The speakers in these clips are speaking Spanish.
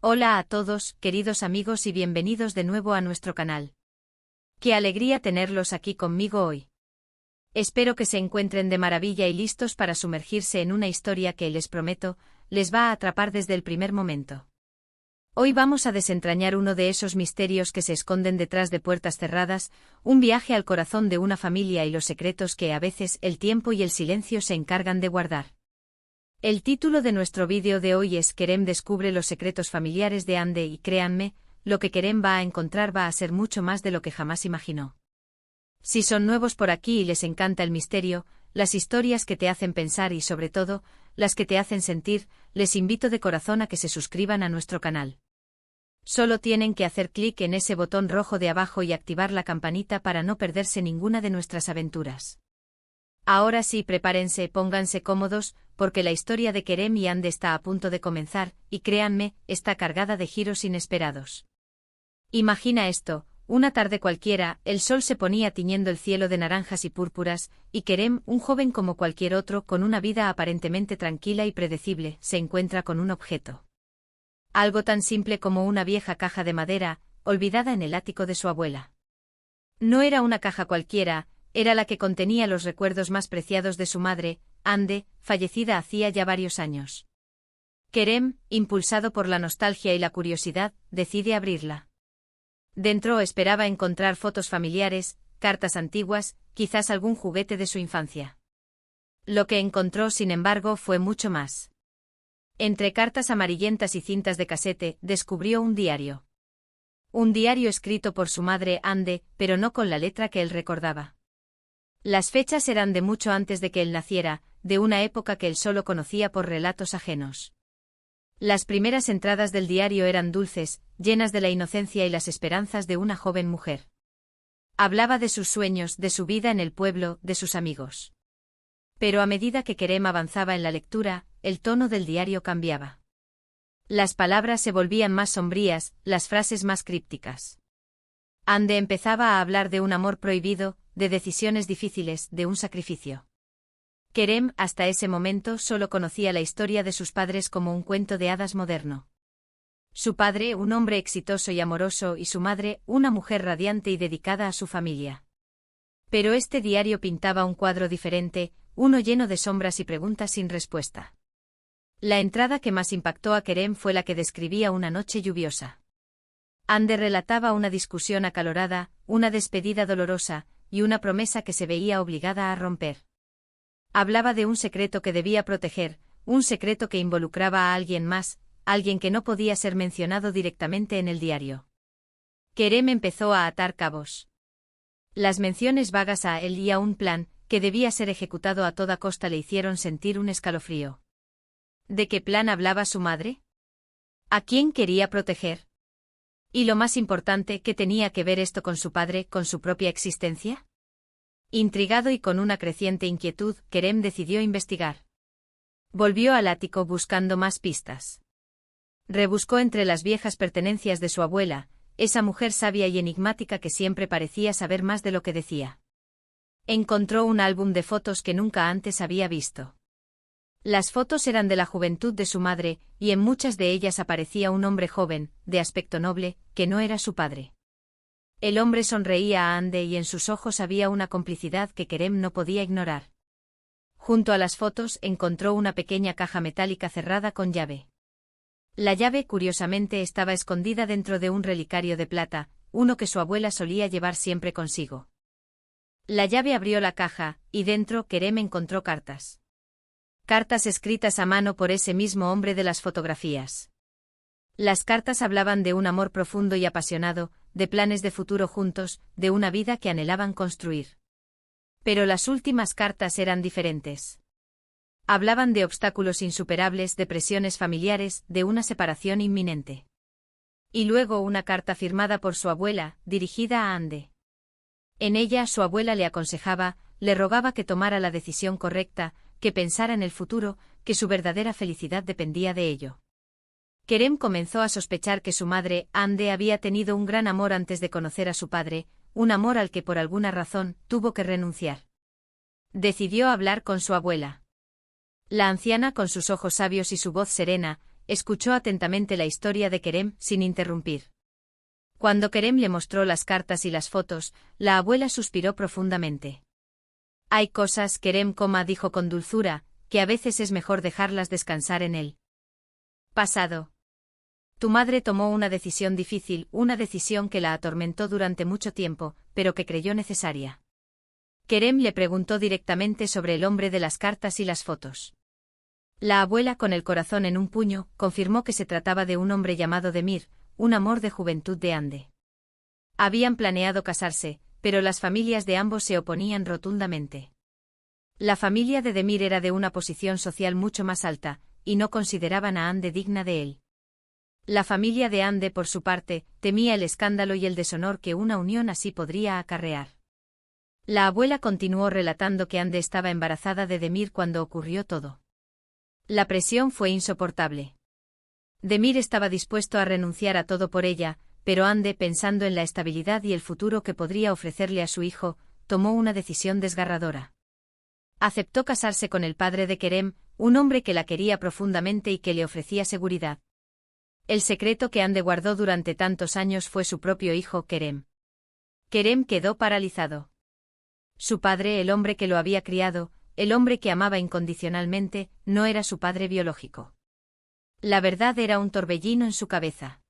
Hola a todos, queridos amigos y bienvenidos de nuevo a nuestro canal. Qué alegría tenerlos aquí conmigo hoy. Espero que se encuentren de maravilla y listos para sumergirse en una historia que, les prometo, les va a atrapar desde el primer momento. Hoy vamos a desentrañar uno de esos misterios que se esconden detrás de puertas cerradas, un viaje al corazón de una familia y los secretos que a veces el tiempo y el silencio se encargan de guardar. El título de nuestro vídeo de hoy es Kerem descubre los secretos familiares de Ande y créanme, lo que Kerem va a encontrar va a ser mucho más de lo que jamás imaginó. Si son nuevos por aquí y les encanta el misterio, las historias que te hacen pensar y sobre todo, las que te hacen sentir, les invito de corazón a que se suscriban a nuestro canal. Solo tienen que hacer clic en ese botón rojo de abajo y activar la campanita para no perderse ninguna de nuestras aventuras. Ahora sí, prepárense, pónganse cómodos, porque la historia de Kerem y Ande está a punto de comenzar, y créanme, está cargada de giros inesperados. Imagina esto, una tarde cualquiera, el sol se ponía tiñendo el cielo de naranjas y púrpuras, y Kerem, un joven como cualquier otro, con una vida aparentemente tranquila y predecible, se encuentra con un objeto. Algo tan simple como una vieja caja de madera, olvidada en el ático de su abuela. No era una caja cualquiera, era la que contenía los recuerdos más preciados de su madre, Ande, fallecida hacía ya varios años. Kerem, impulsado por la nostalgia y la curiosidad, decide abrirla. Dentro esperaba encontrar fotos familiares, cartas antiguas, quizás algún juguete de su infancia. Lo que encontró, sin embargo, fue mucho más. Entre cartas amarillentas y cintas de casete, descubrió un diario. Un diario escrito por su madre, Ande, pero no con la letra que él recordaba. Las fechas eran de mucho antes de que él naciera, de una época que él solo conocía por relatos ajenos. Las primeras entradas del diario eran dulces, llenas de la inocencia y las esperanzas de una joven mujer. Hablaba de sus sueños, de su vida en el pueblo, de sus amigos. Pero a medida que Kerem avanzaba en la lectura, el tono del diario cambiaba. Las palabras se volvían más sombrías, las frases más crípticas. Ande empezaba a hablar de un amor prohibido, de decisiones difíciles, de un sacrificio. Kerem, hasta ese momento, solo conocía la historia de sus padres como un cuento de hadas moderno. Su padre, un hombre exitoso y amoroso, y su madre, una mujer radiante y dedicada a su familia. Pero este diario pintaba un cuadro diferente, uno lleno de sombras y preguntas sin respuesta. La entrada que más impactó a Kerem fue la que describía una noche lluviosa. Ande relataba una discusión acalorada, una despedida dolorosa, y una promesa que se veía obligada a romper. Hablaba de un secreto que debía proteger, un secreto que involucraba a alguien más, alguien que no podía ser mencionado directamente en el diario. Kerem empezó a atar cabos. Las menciones vagas a él y a un plan, que debía ser ejecutado a toda costa, le hicieron sentir un escalofrío. ¿De qué plan hablaba su madre? ¿A quién quería proteger? Y lo más importante, ¿qué tenía que ver esto con su padre, con su propia existencia? Intrigado y con una creciente inquietud, Kerem decidió investigar. Volvió al ático buscando más pistas. Rebuscó entre las viejas pertenencias de su abuela, esa mujer sabia y enigmática que siempre parecía saber más de lo que decía. Encontró un álbum de fotos que nunca antes había visto. Las fotos eran de la juventud de su madre, y en muchas de ellas aparecía un hombre joven, de aspecto noble, que no era su padre. El hombre sonreía a Ande y en sus ojos había una complicidad que Kerem no podía ignorar. Junto a las fotos encontró una pequeña caja metálica cerrada con llave. La llave, curiosamente, estaba escondida dentro de un relicario de plata, uno que su abuela solía llevar siempre consigo. La llave abrió la caja, y dentro Kerem encontró cartas. Cartas escritas a mano por ese mismo hombre de las fotografías. Las cartas hablaban de un amor profundo y apasionado, de planes de futuro juntos, de una vida que anhelaban construir. Pero las últimas cartas eran diferentes. Hablaban de obstáculos insuperables, de presiones familiares, de una separación inminente. Y luego una carta firmada por su abuela, dirigida a Ande. En ella su abuela le aconsejaba, le rogaba que tomara la decisión correcta, que pensara en el futuro, que su verdadera felicidad dependía de ello. Kerem comenzó a sospechar que su madre, Ande, había tenido un gran amor antes de conocer a su padre, un amor al que por alguna razón tuvo que renunciar. Decidió hablar con su abuela. La anciana, con sus ojos sabios y su voz serena, escuchó atentamente la historia de Kerem sin interrumpir. Cuando Kerem le mostró las cartas y las fotos, la abuela suspiró profundamente. Hay cosas, Kerem, dijo con dulzura, que a veces es mejor dejarlas descansar en el pasado. Tu madre tomó una decisión difícil, una decisión que la atormentó durante mucho tiempo, pero que creyó necesaria. Kerem le preguntó directamente sobre el hombre de las cartas y las fotos. La abuela, con el corazón en un puño, confirmó que se trataba de un hombre llamado Demir, un amor de juventud de Ande. Habían planeado casarse, pero las familias de ambos se oponían rotundamente. La familia de Demir era de una posición social mucho más alta, y no consideraban a Ande digna de él. La familia de Ande, por su parte, temía el escándalo y el deshonor que una unión así podría acarrear. La abuela continuó relatando que Ande estaba embarazada de Demir cuando ocurrió todo. La presión fue insoportable. Demir estaba dispuesto a renunciar a todo por ella, pero Ande, pensando en la estabilidad y el futuro que podría ofrecerle a su hijo, tomó una decisión desgarradora. Aceptó casarse con el padre de Kerem, un hombre que la quería profundamente y que le ofrecía seguridad. El secreto que Ande guardó durante tantos años fue su propio hijo Kerem. Kerem quedó paralizado. Su padre, el hombre que lo había criado, el hombre que amaba incondicionalmente, no era su padre biológico. La verdad era un torbellino en su cabeza.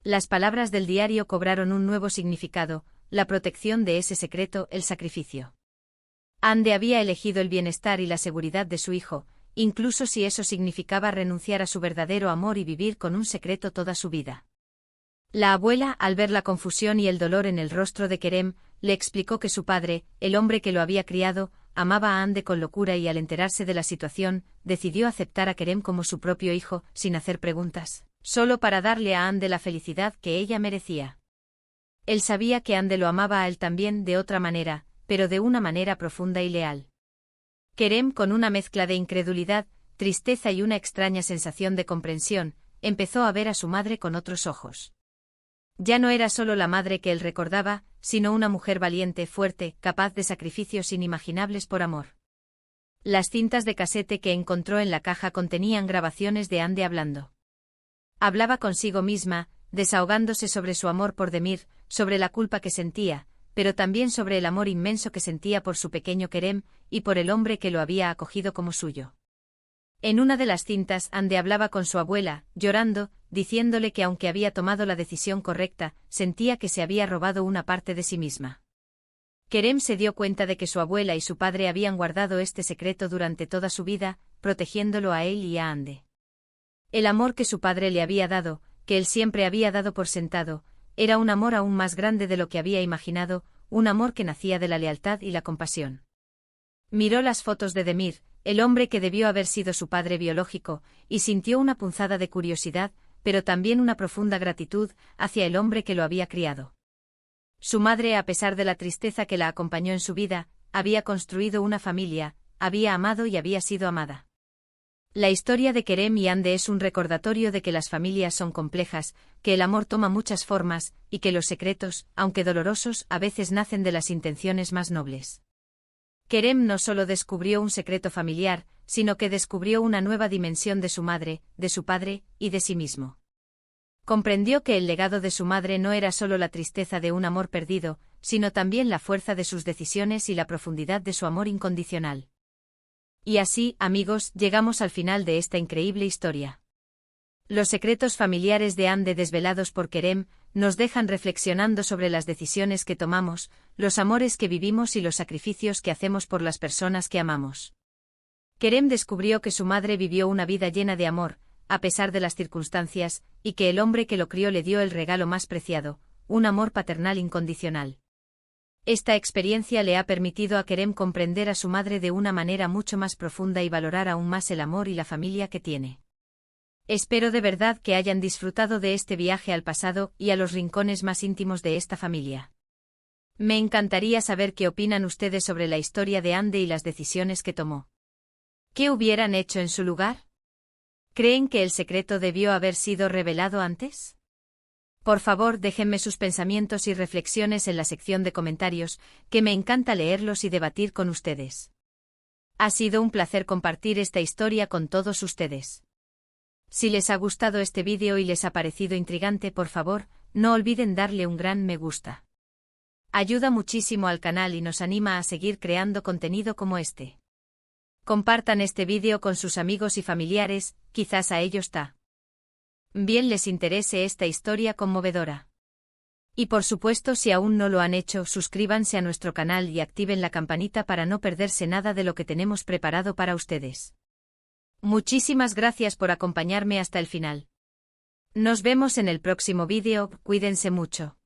Las palabras del diario cobraron un nuevo significado, la protección de ese secreto, el sacrificio. Ande había elegido el bienestar y la seguridad de su hijo, incluso si eso significaba renunciar a su verdadero amor y vivir con un secreto toda su vida. La abuela, al ver la confusión y el dolor en el rostro de Kerem, le explicó que su padre, el hombre que lo había criado, amaba a Ande con locura y al enterarse de la situación, decidió aceptar a Kerem como su propio hijo, sin hacer preguntas, solo para darle a Ande la felicidad que ella merecía. Él sabía que Ande lo amaba a él también de otra manera, pero de una manera profunda y leal. Kerem, con una mezcla de incredulidad, tristeza y una extraña sensación de comprensión, empezó a ver a su madre con otros ojos. Ya no era solo la madre que él recordaba, sino una mujer valiente, fuerte, capaz de sacrificios inimaginables por amor. Las cintas de casete que encontró en la caja contenían grabaciones de Ande hablando. Hablaba consigo misma, desahogándose sobre su amor por Demir, sobre la culpa que sentía, pero también sobre el amor inmenso que sentía por su pequeño Kerem, y por el hombre que lo había acogido como suyo. En una de las cintas, Ande hablaba con su abuela, llorando, diciéndole que aunque había tomado la decisión correcta, sentía que se había robado una parte de sí misma. Kerem se dio cuenta de que su abuela y su padre habían guardado este secreto durante toda su vida, protegiéndolo a él y a Ande. El amor que su padre le había dado, que él siempre había dado por sentado, era un amor aún más grande de lo que había imaginado, un amor que nacía de la lealtad y la compasión. Miró las fotos de Demir, el hombre que debió haber sido su padre biológico, y sintió una punzada de curiosidad, pero también una profunda gratitud hacia el hombre que lo había criado. Su madre, a pesar de la tristeza que la acompañó en su vida, había construido una familia, había amado y había sido amada. La historia de Kerem y Ande es un recordatorio de que las familias son complejas, que el amor toma muchas formas, y que los secretos, aunque dolorosos, a veces nacen de las intenciones más nobles. Kerem no solo descubrió un secreto familiar, sino que descubrió una nueva dimensión de su madre, de su padre, y de sí mismo. Comprendió que el legado de su madre no era solo la tristeza de un amor perdido, sino también la fuerza de sus decisiones y la profundidad de su amor incondicional. Y así, amigos, llegamos al final de esta increíble historia. Los secretos familiares de Ande desvelados por Kerem nos dejan reflexionando sobre las decisiones que tomamos, los amores que vivimos y los sacrificios que hacemos por las personas que amamos. Kerem descubrió que su madre vivió una vida llena de amor, a pesar de las circunstancias, y que el hombre que lo crió le dio el regalo más preciado, un amor paternal incondicional. Esta experiencia le ha permitido a Kerem comprender a su madre de una manera mucho más profunda y valorar aún más el amor y la familia que tiene. Espero de verdad que hayan disfrutado de este viaje al pasado y a los rincones más íntimos de esta familia. Me encantaría saber qué opinan ustedes sobre la historia de Ande y las decisiones que tomó. ¿Qué hubieran hecho en su lugar? ¿Creen que el secreto debió haber sido revelado antes? Por favor, déjenme sus pensamientos y reflexiones en la sección de comentarios, que me encanta leerlos y debatir con ustedes. Ha sido un placer compartir esta historia con todos ustedes. Si les ha gustado este vídeo y les ha parecido intrigante, por favor, no olviden darle un gran me gusta. Ayuda muchísimo al canal y nos anima a seguir creando contenido como este. Compartan este vídeo con sus amigos y familiares, quizás a ellos también les interese esta historia conmovedora. Y por supuesto, si aún no lo han hecho, suscríbanse a nuestro canal y activen la campanita para no perderse nada de lo que tenemos preparado para ustedes. Muchísimas gracias por acompañarme hasta el final. Nos vemos en el próximo vídeo, cuídense mucho.